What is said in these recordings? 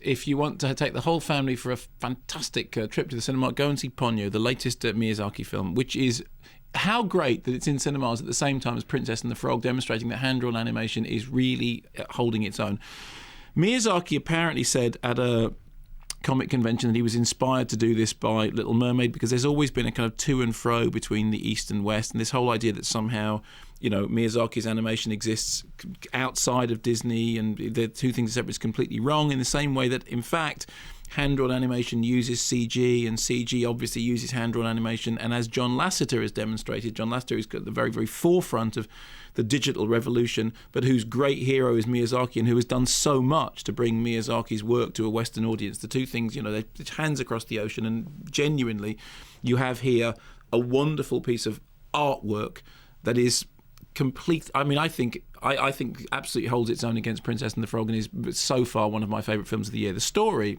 If you want to take the whole family for a fantastic trip to the cinema, go and see Ponyo, the latest Miyazaki film, which is how great that it's in cinemas at the same time as Princess and the Frog, demonstrating that hand-drawn animation is really holding its own. Miyazaki apparently said at a comic convention that he was inspired to do this by Little Mermaid, because there's always been a kind of to and fro between the East and West, and this whole idea that somehow, Miyazaki's animation exists outside of Disney and the two things are separate is completely wrong, in the same way that, in fact, hand-drawn animation uses CG, and CG obviously uses hand-drawn animation. And as John Lasseter has demonstrated, John Lasseter is at the very, very forefront of the digital revolution, but whose great hero is Miyazaki, and who has done so much to bring Miyazaki's work to a Western audience. The two things, they're hands across the ocean, and genuinely, you have here a wonderful piece of artwork that is complete. I mean, I think absolutely holds its own against Princess and the Frog, and is so far one of my favourite films of the year. The story,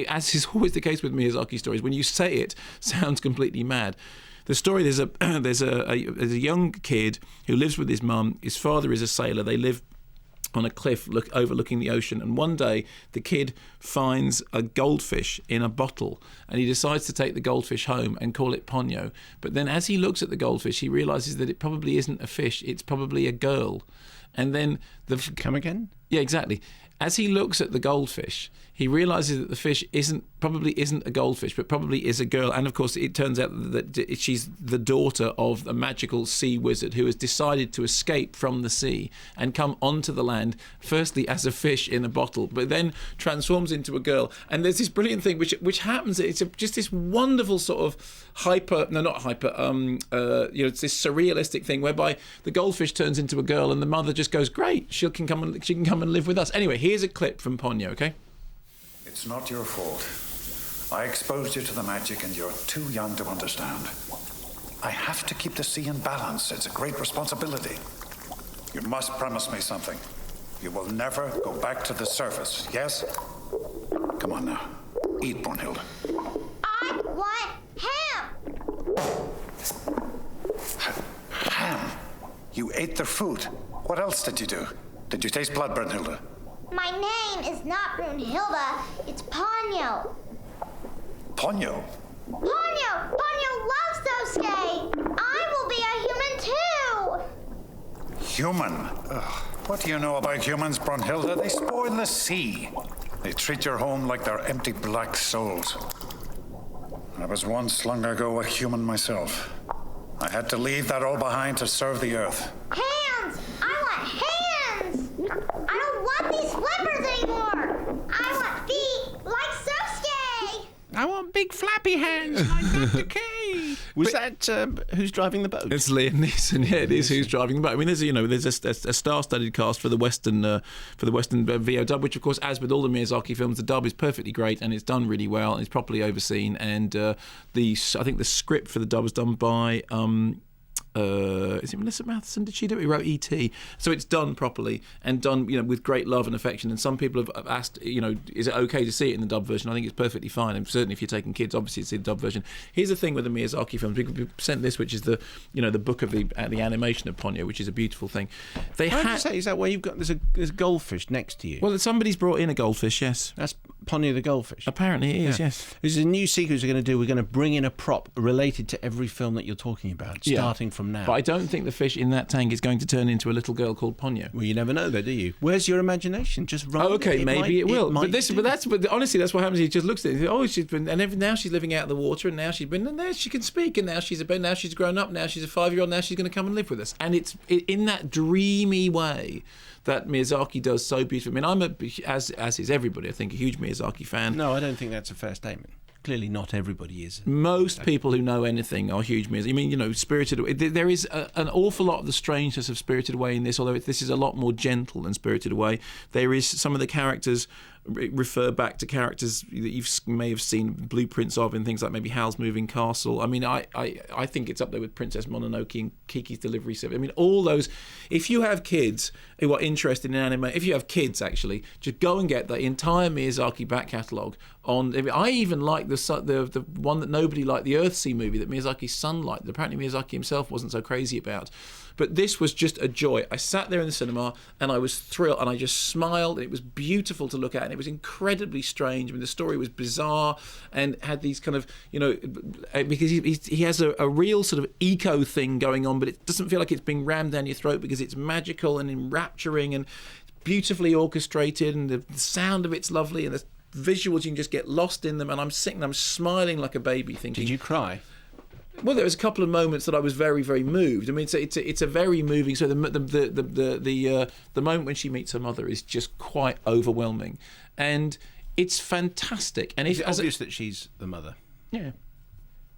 as is always the case with Miyazaki stories, when you say it, sounds completely mad. The story, there's a young kid who lives with his mum. His father is a sailor. They live on a cliff overlooking the ocean, and one day the kid finds a goldfish in a bottle, and he decides to take the goldfish home and call it Ponyo. But then as he looks at the goldfish, he realises that it probably isn't a fish, it's probably a girl. And then Come again? Yeah, exactly. As he looks at the goldfish, he realises that the fish probably isn't a goldfish, but probably is a girl. And of course, it turns out that she's the daughter of a magical sea wizard who has decided to escape from the sea and come onto the land, firstly as a fish in a bottle, but then transforms into a girl. And there's this brilliant thing which happens. It's just this wonderful sort of it's this surrealistic thing whereby the goldfish turns into a girl, and the mother just goes, "Great, she can come and live with us." Anyway, here's a clip from Ponyo, okay? It's not your fault. I exposed you to the magic and you're too young to understand. I have to keep the sea in balance. It's a great responsibility. You must promise me something. You will never go back to the surface, yes? Come on now. Eat, Brunhilde. I want ham! Ham? You ate their food. What else did you do? Did you taste blood, Brunhilde? My name is not Brunhilde, it's Ponyo. Ponyo? Ponyo! Ponyo loves Sosuke! I will be a human too! Human? Ugh. What do you know about humans, Brunhilde? They spoil the sea. They treat your home like they're empty black souls. I was once, long ago, a human myself. I had to leave that all behind to serve the earth. Hands! I want hands! I don't want these flippers anymore! I want feet like Sosuke! I want big flappy hands like Dr. K. Was that Who's Driving the Boat? It's Liam Neeson. Yeah, it is Who's Driving the Boat. I mean, there's a star-studded cast for the Western VO dub, which of course, as with all the Miyazaki films, the dub is perfectly great and it's done really well and it's properly overseen. And I think the script for the dub was done by. Is it Melissa Matheson? Did she do it? Who wrote E.T.? So it's done properly and done, with great love and affection. And some people have asked, is it okay to see it in the dub version? I think it's perfectly fine. And certainly if you're taking kids, obviously to see the dub version. Here's the thing with the Miyazaki films. We sent this, which is the book of the animation of Ponyo, which is a beautiful thing. Is that where you've got there's a goldfish next to you? Well, somebody's brought in a goldfish. Yes, that's Ponyo the goldfish. Apparently it is. Yes. There's a new sequence we're going to do. We're going to bring in a prop related to every film that you're talking about, starting from now. But I don't think the fish in that tank is going to turn into a little girl called Ponyo. Well, you never know, though, do you? Where's your imagination? Just run. Oh, okay, maybe it will. But honestly, that's what happens. He just looks at it. Oh, she's been, and now she's living out of the water, and now she's been, and there she can speak, and now she's grown up. Now she's a 5-year-old. Now she's going to come and live with us. And it's in that dreamy way that Miyazaki does so beautifully. I mean, as is everybody, I think, a huge Miyazaki fan. No, I don't think that's a fair statement. Clearly not everybody is. Most people who know anything are huge Miyazaki. I mean, Spirited Away. There is an awful lot of the strangeness of Spirited Away in this, although this is a lot more gentle than Spirited Away. There is some of the characters refer back to characters that you may have seen blueprints of in things like maybe Howl's Moving Castle. I mean, I think it's up there with Princess Mononoke and Kiki's Delivery Service. I mean, all those. If you have kids who are interested in anime, if you have kids actually, just go and get the entire Miyazaki back catalogue I even like the one that nobody liked, the Earthsea movie that Miyazaki's son liked. Apparently Miyazaki himself wasn't so crazy about. But this was just a joy. I sat there in the cinema and I was thrilled, and I just smiled, and it was beautiful to look at, and it was incredibly strange. I mean, the story was bizarre and had these kind of, because he has a real sort of eco thing going on, but it doesn't feel like it's being rammed down your throat because it's magical and enrapturing and beautifully orchestrated, and the sound of it's lovely, and the visuals, you can just get lost in them. And I'm sitting, I'm smiling like a baby, thinking. Did you cry? Well, there was a couple of moments that I was very, very moved. I mean, it's a very moving. So the moment when she meets her mother is just quite overwhelming, and it's fantastic. And it's obvious that she's the mother. Yeah,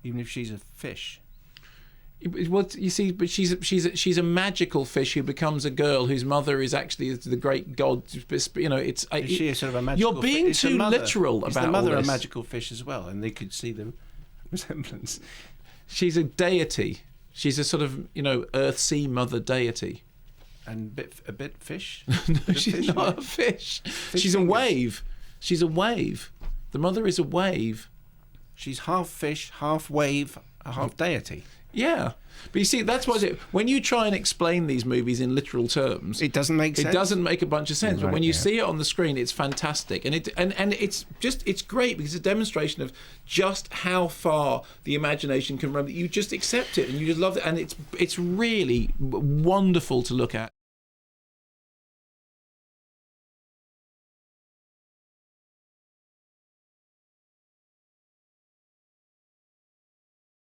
even if she's a fish. Well, you see, but she's a magical fish who becomes a girl whose mother is actually the great god. Is she a sort of a magical? You're being too literal about all this. Is the mother a magical fish as well, and they could see the resemblance? She's a deity. She's a sort of, Earthsea mother deity. And a bit fish? No, she's not a fish. She's a wave. She's a wave. The mother is a wave. She's half fish, half wave, half deity. Yeah. But you see, that's what when you try and explain these movies in literal terms, it doesn't make sense. It doesn't make a bunch of sense. Right, but when you see it on the screen, it's fantastic. And it's great because it's a demonstration of just how far the imagination can run. You just accept it and you just love it, and it's really wonderful to look at.